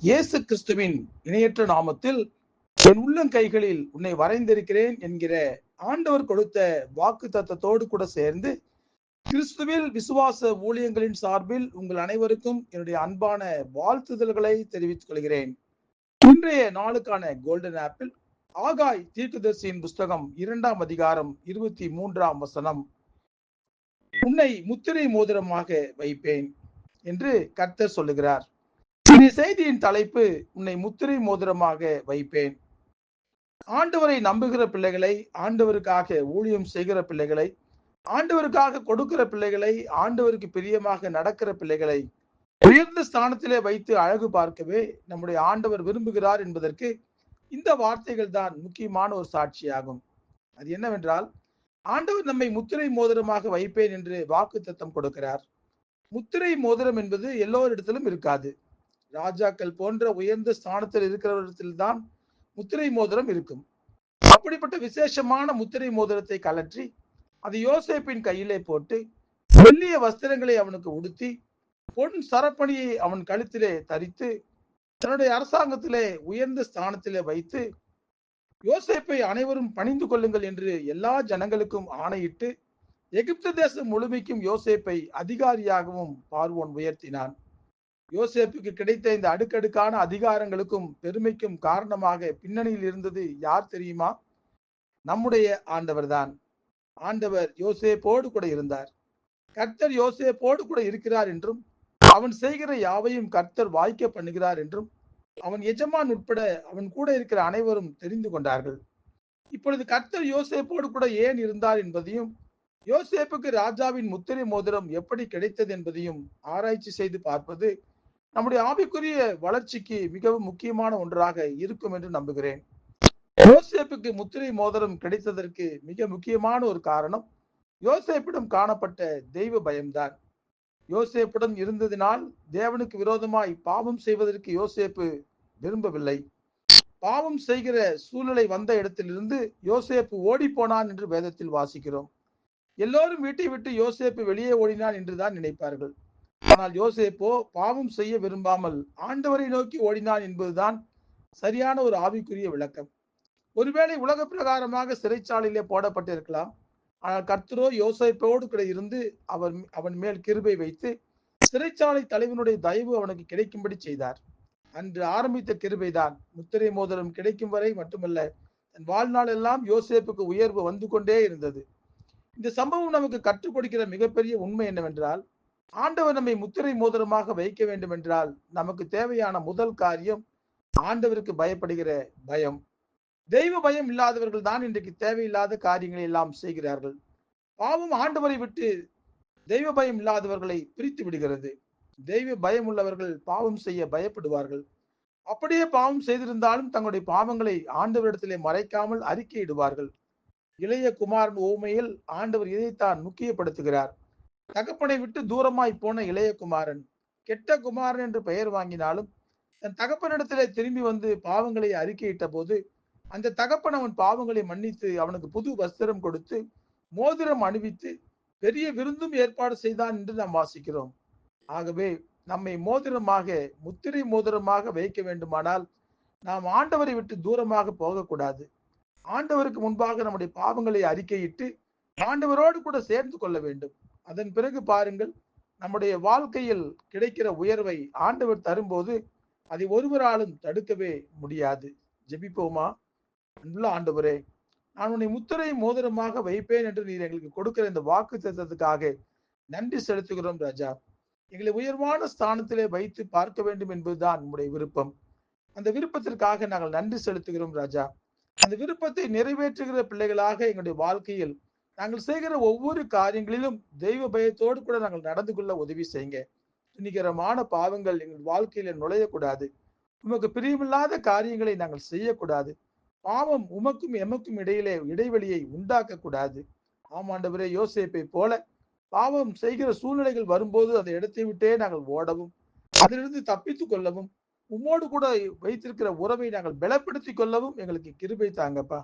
இயேசு கிறிஸ்துவின் இணையற்ற நாமத்தில் என் உள்ளங்கைகளில் உன்னை வரைந்திருக்கிறேன் என்கிற ஆண்டவர் கொடுத்த வாக்கு தத்தத்தோடு கூட சேர்ந்து கிறிஸ்துவில் விசுவாச ஊழியங்களின் சார்பில் உங்கள் அனைவருக்கும் என்னுடைய அன்பான வாழ்த்துதல்களை தெரிவித்துக் கொள்கிறேன். இன்றைய நாளுக்கான கோல்டன் ஆப்பிள் ஆகாய் தீர்க்கதரிசியின் புஸ்தகம் 2ஆம் அதிகாரம் 23ஆம் வசனம். உன்னை முத்திரை மோதிரமாக வைப்பேன் என்று கர்த்தர் சொல்லுகிறார். இந்த செய்தியின் தலைப்பு உன்னை முத்திரை மோதிரமாக வைப்பேன். ஆண்டவரை நம்புகிற பிள்ளைகளை, ஆண்டவருக்காக ஊழியம் செய்கிற பிள்ளைகளை, ஆண்டவருக்காக கொடுக்கிற பிள்ளைகளை, ஆண்டவருக்கு பிரியமாக நடக்கிற பிள்ளைகளை உயர்ந்த ஸ்தானத்திலே வைத்து அழகு பார்க்கவே நம்முடைய ஆண்டவர் விரும்புகிறார் என்பதற்கு இந்த வார்த்தைகள் தான் முக்கியமான ஒரு சாட்சியாகும். அது என்னவென்றால், ஆண்டவர் நம்மை முத்திரை மோதிரமாக வைப்பேன் என்று வாக்குத்தத்தம் கொடுக்கிறார். முத்திரை மோதிரம் என்பது எல்லோரிடத்திலும் இருக்காது. ராஜாக்கள் போன்ற உயர்ந்த ஸ்தானத்தில் இருக்கிறவரிடத்தில்தான் முத்திரை மோதிரம் இருக்கும். அப்படிப்பட்ட விசேஷமான முத்திரை மோதிரத்தை கலற்றி அது யோசேப்பின் கையிலே போட்டு வெள்ளிய வஸ்திரங்களை அவனுக்கு உடுத்தி பொன் சரப்பணியை அவன் கழுத்திலே தரித்து தன்னுடைய அரசாங்கத்திலே உயர்ந்த ஸ்தானத்திலே வைத்து யோசேப்பை அனைவரும் பணிந்து கொள்ளுங்கள் என்று எல்லா ஜனங்களுக்கும் ஆணையிட்டு எகிப்து தேசம் முழுமைக்கும் யோசேப்பை அதிகாரியாகவும் பார்வோன் உயர்த்தினான். யோசேப்புக்கு கிடைத்த இந்த அடுக்கடுக்கான அதிகாரங்களுக்கும் பெருமைக்கும் காரணமாக பின்னணியில் இருந்தது யார் தெரியுமா? நம்முடைய ஆண்டவர் தான். ஆண்டவர் யோசேப்போடு கூட இருந்தார். கர்த்தர் யோசேப்போடு கூட இருக்கிறார் என்றும் அவன் செய்கிற யாவையும் கர்த்தர் வாய்க்க பண்ணுகிறார் என்றும் அவன் எஜமான் உட்பட அவன் கூட இருக்கிற அனைவரும் தெரிந்து கொண்டார்கள். இப்பொழுது கர்த்தர் யோசேப்போடு கூட ஏன் இருந்தார் என்பதையும் யோசேப்புக்கு ராஜாவின் முத்திரை மோதிரம் எப்படி கிடைத்தது என்பதையும் ஆராய்ச்சி செய்து பார்ப்பது நம்முடைய ஆவிக்குரிய வளர்ச்சிக்கு மிகவும் முக்கியமான ஒன்றாக இருக்கும் என்று நம்புகிறேன். யோசேப்புக்கு முத்திரை மோதிரம் கிடைத்ததற்கு மிக முக்கியமான ஒரு காரணம் யோசேப்பிடம் காணப்பட்ட தெய்வ பயம்தான். யோசேப்பிடம் இருந்ததினால் தேவனுக்கு விரோதமாய் பாவம் செய்வதற்கு யோசேப்பு விரும்பவில்லை. பாவம் செய்கிற சூழ்நிலை வந்த இடத்திலிருந்து யோசேப்பு ஓடி போனான் என்று வேதத்தில் வாசிக்கிறோம். எல்லோரும் வீட்டை விட்டு யோசேப்பு வெளியே ஓடினான் என்றுதான் நினைப்பார்கள். ஆனால் யோசேப்போ பாவம் செய்ய விரும்பாமல் ஆண்டவரை நோக்கி ஓடினான் என்பதுதான் சரியான ஒரு ஆவிக்குரிய விளக்கம். ஒருவேளை உலக பிரகாரமாக சிறைச்சாலையிலே போடப்பட்டிருக்கலாம். ஆனால் கர்த்தரோ யோசேப்போடு கூட இருந்து அவன் மேல் கிருபை வைத்து சிறைச்சாலை தலைவனுடைய தயவு அவனுக்கு கிடைக்கும்படி செய்தார். அன்று ஆரம்பித்த கிருபைதான் முத்திரை மோதிரம் கிடைக்கும் வரை மட்டுமல்ல, தன் வாழ்நாள் எல்லாம் யோசேப்புக்கு உயர்வு வந்து கொண்டே இருந்தது. இந்த சம்பவம் நமக்கு கற்றுக் கொடுக்கிற மிகப்பெரிய உண்மை என்னவென்றால், ஆண்டவர் நம்மை முத்திரை மோதிரமாக வைக்க வேண்டும் என்றால் நமக்கு தேவையான முதல் காரியம் ஆண்டவருக்கு பயப்படுகிற பயம். தெய்வ பயம் இல்லாதவர்கள் தான் இன்றைக்கு தேவையில்லாத காரியங்களை எல்லாம் செய்கிறார்கள். பாவம் ஆண்டவரை விட்டு தெய்வ பயம் இல்லாதவர்களை பிரித்து விடுகிறது. தெய்வ பயம் உள்ளவர்கள் பாவம் செய்ய பயப்படுவார்கள். அப்படியே பாவம் செய்திருந்தாலும் தங்களுடைய பாவங்களை ஆண்டவரிடத்திலே மறைக்காமல் அறிக்கையிடுவார்கள். இளைய குமாரன் ஓமையில் ஆண்டவர் இதைத்தான் முக்கியப்படுத்துகிறார். தகப்பனை விட்டு தூரமாய் போன இளைய குமாரன் கெட்ட குமாரன் என்று பெயர் வாங்கினாலும் தன் தகப்பனிடத்திலே திரும்பி வந்து பாவங்களை அறிக்கையிட்ட போது அந்த தகப்பன் அவன் பாவங்களை மன்னித்து அவனுக்கு புது வஸ்திரம் கொடுத்து மோதிரம் அணிவித்து பெரிய விருந்தும் ஏற்பாடு செய்தான் என்று நாம் வாசிக்கிறோம். ஆகவே நம்மை மோதிரமாக முத்திரை மோதிரமாக வைக்க வேண்டுமானால் நாம் ஆண்டவரை விட்டு தூரமாக போகக்கூடாது. ஆண்டவருக்கு முன்பாக நம்முடைய பாவங்களை அறிக்கையிட்டு ஆண்டவரோடு கூட சேர்ந்து கொள்ள வேண்டும். அதன் பிறகு பாருங்கள், நம்முடைய வாழ்க்கையில் கிடைக்கிற உயர்வை ஆண்டவர் தரும்போது அதை ஒருவராலும் தடுக்கவே முடியாது. ஜெபிப்போமா? அன்புள்ள ஆண்டவரே, நான் உன்னை முத்திரை மோதிரமாக வைப்பேன் என்று நீர் எங்களுக்கு கொடுக்கிற இந்த வாக்கு தத்தத்துக்காக நன்றி செலுத்துகிறோம் ராஜா. எங்களை உயர்வான ஸ்தானத்திலே வைத்து பார்க்க வேண்டும் என்பதுதான் நம்முடைய விருப்பம். அந்த விருப்பத்திற்காக நாங்கள் நன்றி செலுத்துகிறோம் ராஜா. அந்த விருப்பத்தை நிறைவேற்றுகிற பிள்ளைகளாக எங்களுடைய வாழ்க்கையில் நாங்கள் செய்கிற ஒவ்வொரு காரியங்களிலும் தெய்வ பயத்தோடு கூட நாங்கள் நடந்து கொள்ள உதவி செய்யுங்க. துணிகரமான பாவங்கள் எங்கள் வாழ்க்கையில நுழையக்கூடாது. உமக்கு பிரியமில்லாத காரியங்களை நாங்கள் செய்யக்கூடாது. பாவம் உமக்கும் எமக்கும் இடையிலே இடைவெளியை உண்டாக்க கூடாது. ஆமாண்டவரே, யோசேப்பை போல பாவம் செய்கிற சூழ்நிலைகள் வரும்போது அந்த இடத்தை விட்டே நாங்கள் ஓடவும் அதிலிருந்து தப்பித்துக் கொள்ளவும் உம்மோடு கூட வைத்திருக்கிற உறவை நாங்கள் பலப்படுத்திக் கொள்ளவும் எங்களுக்கு கிருபை தாங்கப்பா.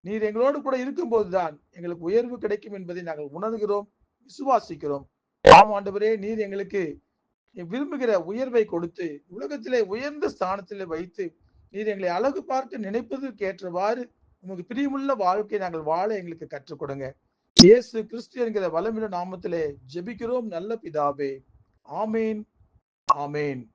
நீர் எங்களோடு கூட இருக்கும் போதுதான் எங்களுக்கு உயர்வு கிடைக்கும் என்பதை நாங்கள் உணர்கிறோம், விசுவாசிக்கிறோம். ஆம் ஆண்டவரே, நீர் எங்களுக்கு விரும்புகிற உயர்வை கொடுத்து உலகத்திலே உயர்ந்த ஸ்தானத்திலே வைத்து நீர் எங்களை அழகு பார்த்து நினைப்பதற்கு ஏற்றவாறு உமக்கு பிரியமுள்ள வாழ்க்கை நாங்கள் வாழ எங்களுக்கு கற்றுக் கொடுங்க. இயேசு கிறிஸ்து என்கிற வல்லமையுள்ள நாமத்திலே ஜெபிக்கிறோம் நல்ல பிதாவே. ஆமேன், ஆமேன்.